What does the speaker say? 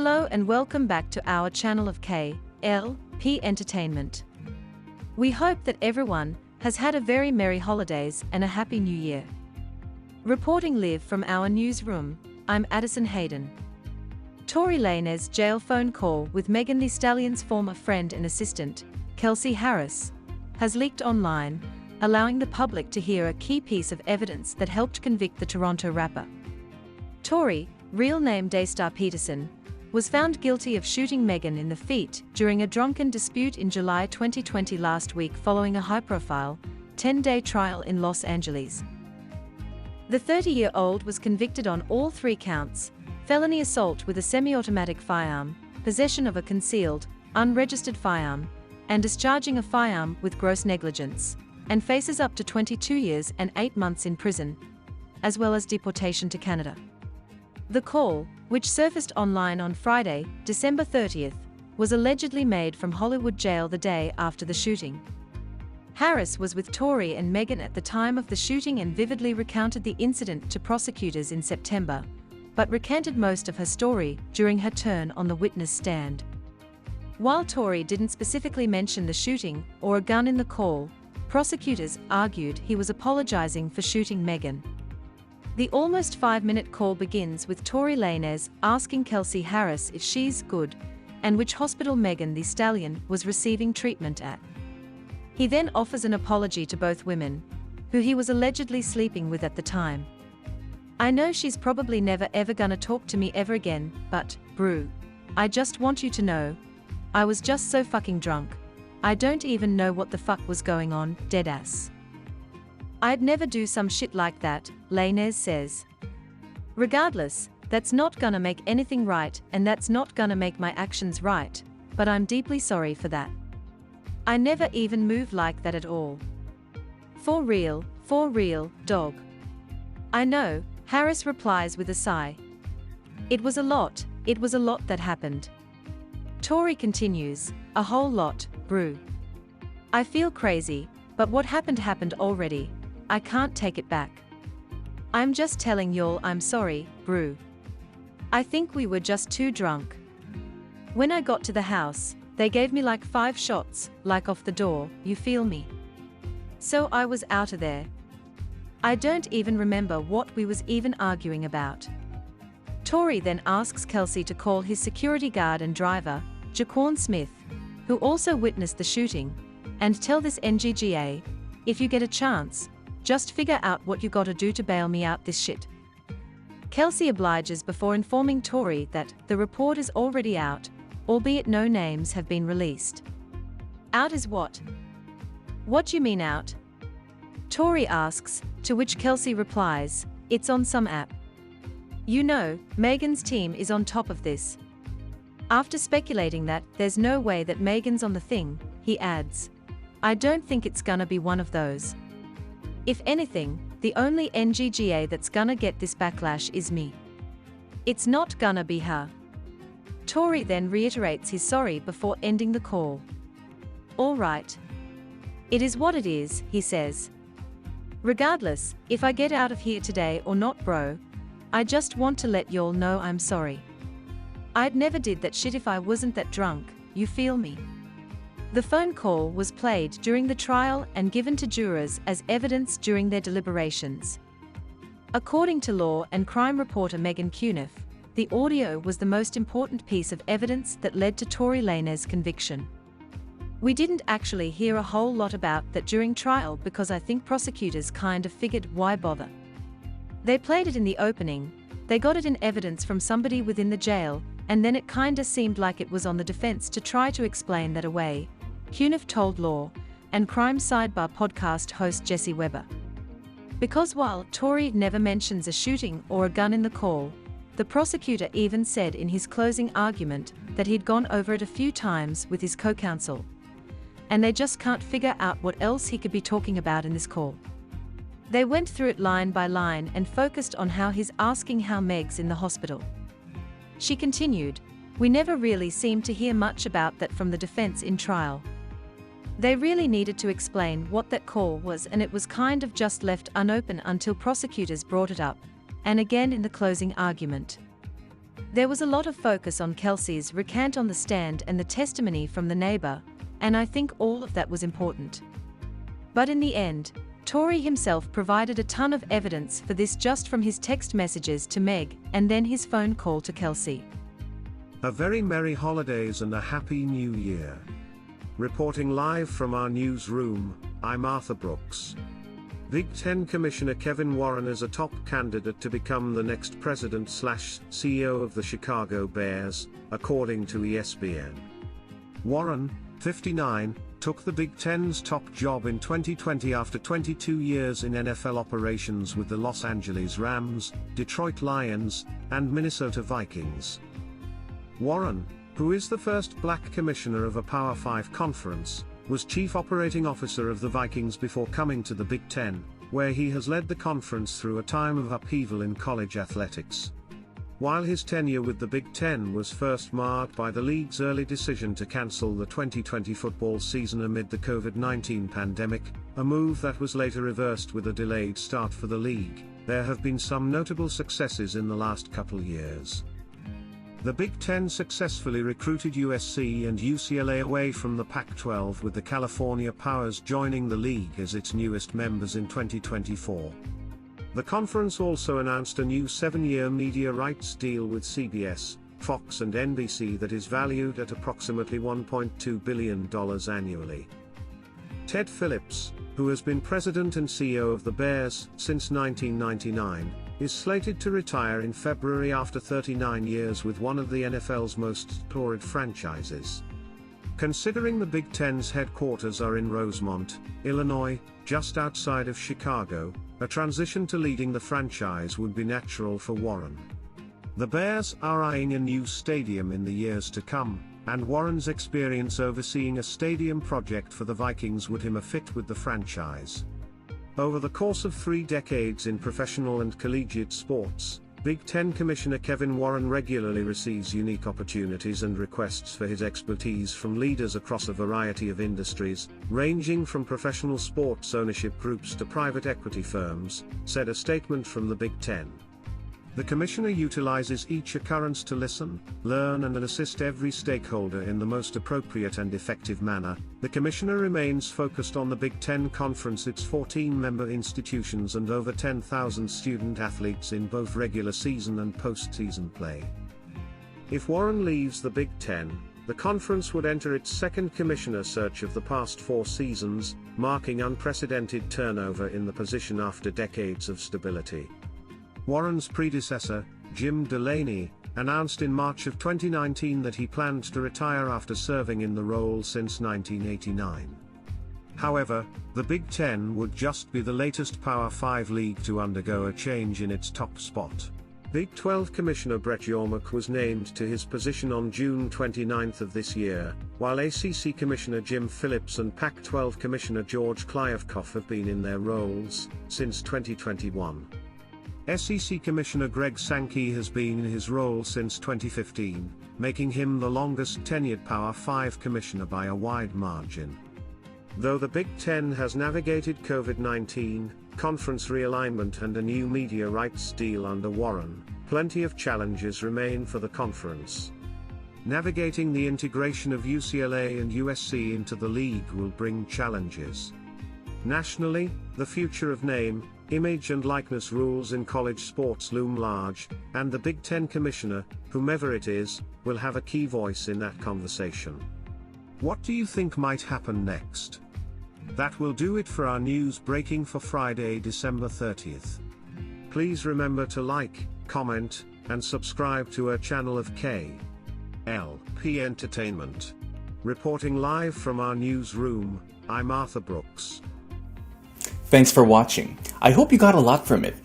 Hello and welcome back to our channel of K.L.P Entertainment. We hope that everyone has had a very merry holidays and a happy new year. Reporting live from our newsroom, I'm Addison Hayden. Tory Lanez jail phone call with Megan Thee Stallion's former friend and assistant, K.L.P Harris, has leaked online, allowing the public to hear a key piece of evidence that helped convict the Toronto rapper. Tory, real name Daystar Peterson, was found guilty of shooting Megan in the feet during a drunken dispute in July 2020 last week following a high-profile, 10-day trial in Los Angeles. The 30-year-old was convicted on all 3 counts: felony assault with a semi-automatic firearm, possession of a concealed, unregistered firearm, and discharging a firearm with gross negligence, and faces up to 22 years and 8 months in prison, as well as deportation to Canada. The call, which surfaced online on Friday, December 30th, was allegedly made from Hollywood jail the day after the shooting. Harris was with Tory and Megan at the time of the shooting and vividly recounted the incident to prosecutors in September, but recanted most of her story during her turn on the witness stand. While Tory didn't specifically mention the shooting or a gun in the call, prosecutors argued he was apologizing for shooting Megan. The almost 5-minute call begins with Tory Lanez asking K.L.P Harris if she's good and which hospital Megan Thee Stallion was receiving treatment at. He then offers an apology to both women, who he was allegedly sleeping with at the time. "I know she's probably never ever gonna talk to me ever again, but, brew, I just want you to know, I was just so fucking drunk. I don't even know what the fuck was going on, deadass. I'd never do some shit like that," Lanez says. "Regardless, that's not gonna make anything right and that's not gonna make my actions right, but I'm deeply sorry for that. I never even moved like that at all. For real, dog." "I know," Harris replies with a sigh. It was a lot that happened." Tory continues, "A whole lot, brew. I feel crazy, but what happened already. I can't take it back. I'm just telling y'all I'm sorry, brew. I think we were just too drunk. When I got to the house, they gave me like 5 shots, like off the door, you feel me? So I was out of there. I don't even remember what we was even arguing about." Tory then asks K.L.P to call his security guard and driver, Jaquan Smith, who also witnessed the shooting, and tell this NGGA, "If you get a chance, just figure out what you gotta do to bail me out this shit." K.L.P obliges before informing Tory that the report is already out, albeit no names have been released. "Out is what? What you mean out?" Tory asks, to which K.L.P replies, "It's on some app. You know, Megan's team is on top of this." After speculating that there's no way that Megan's on the thing, he adds, "I don't think it's gonna be one of those. If anything, the only NGGA that's gonna get this backlash is me. It's not gonna be her." Tory then reiterates his sorry before ending the call. "All right. It is what it is," he says. "Regardless, if I get out of here today or not, bro, I just want to let y'all know I'm sorry. I'd never did that shit if I wasn't that drunk, you feel me?" The phone call was played during the trial and given to jurors as evidence during their deliberations. According to law and crime reporter Megan Cuniff, the audio was the most important piece of evidence that led to Tory Lanez's conviction. "We didn't actually hear a whole lot about that during trial because I think prosecutors kind of figured why bother. They played it in the opening, they got it in evidence from somebody within the jail, and then it kinda seemed like it was on the defense to try to explain that away," Cuniff told Law and Crime Sidebar podcast host Jesse Weber. Because while Tory never mentions a shooting or a gun in the call, the prosecutor even said in his closing argument that he'd gone over it a few times with his co-counsel, and they just can't figure out what else he could be talking about in this call. They went through it line by line and focused on how he's asking how Meg's in the hospital. She continued, "We never really seemed to hear much about that from the defense in trial. They really needed to explain what that call was and it was kind of just left unopen until prosecutors brought it up, and again in the closing argument. There was a lot of focus on Kelsey's recant on the stand and the testimony from the neighbor, and I think all of that was important. But in the end, Tory himself provided a ton of evidence for this just from his text messages to Meg and then his phone call to Kelsey. A very merry holidays and a happy new year. Reporting live from our newsroom, I'm Arthur Brooks. Big Ten Commissioner Kevin Warren is a top candidate to become the next president/CEO of the Chicago Bears, according to ESPN. Warren, 59, took the Big Ten's top job in 2020 after 22 years in NFL operations with the Los Angeles Rams, Detroit Lions, and Minnesota Vikings. Warren, who is the first black commissioner of a Power 5 conference, was chief operating officer of the Vikings before coming to the Big Ten, where he has led the conference through a time of upheaval in college athletics. While his tenure with the Big Ten was first marred by the league's early decision to cancel the 2020 football season amid the COVID-19 pandemic, a move that was later reversed with a delayed start for the league, there have been some notable successes in the last couple years. The Big Ten successfully recruited USC and UCLA away from the Pac-12, with the California Powers joining the league as its newest members in 2024. The conference also announced a new 7-year media rights deal with CBS, Fox and NBC that is valued at approximately $1.2 billion annually. Ted Phillips, who has been president and CEO of the Bears since 1999, is slated to retire in February after 39 years with one of the NFL's most storied franchises. Considering the Big Ten's headquarters are in Rosemont, Illinois, just outside of Chicago, a transition to leading the franchise would be natural for Warren. The Bears are eyeing a new stadium in the years to come, and Warren's experience overseeing a stadium project for the Vikings would him a fit with the franchise. Over the course of 3 decades in professional and collegiate sports, Big Ten Commissioner Kevin Warren regularly receives unique opportunities and requests for his expertise from leaders across a variety of industries, ranging from professional sports ownership groups to private equity firms, said a statement from the Big Ten. The Commissioner utilizes each occurrence to listen, learn and assist every stakeholder in the most appropriate and effective manner. The Commissioner remains focused on the Big Ten Conference, its 14-member institutions and over 10,000 student athletes in both regular season and postseason play. If Warren leaves the Big Ten, the conference would enter its second commissioner search of the past 4 seasons, marking unprecedented turnover in the position after decades of stability. Warren's predecessor, Jim Delaney, announced in March of 2019 that he planned to retire after serving in the role since 1989. However, the Big Ten would just be the latest Power 5 league to undergo a change in its top spot. Big 12 Commissioner Brett Yormark was named to his position on June 29 of this year, while ACC Commissioner Jim Phillips and Pac-12 Commissioner George Kliavkoff have been in their roles since 2021. SEC Commissioner Greg Sankey has been in his role since 2015, making him the longest tenured Power 5 commissioner by a wide margin. Though the Big Ten has navigated COVID-19, conference realignment and a new media rights deal under Warren, plenty of challenges remain for the conference. Navigating the integration of UCLA and USC into the league will bring challenges. Nationally, the future of name, image and likeness rules in college sports loom large, and the Big Ten Commissioner, whomever it is, will have a key voice in that conversation. What do you think might happen next? That will do it for our news breaking for Friday, December 30th. Please remember to like, comment, and subscribe to our channel of K.L.P. Entertainment. Reporting live from our newsroom, I'm Arthur Brooks. Thanks for watching. I hope you got a lot from it.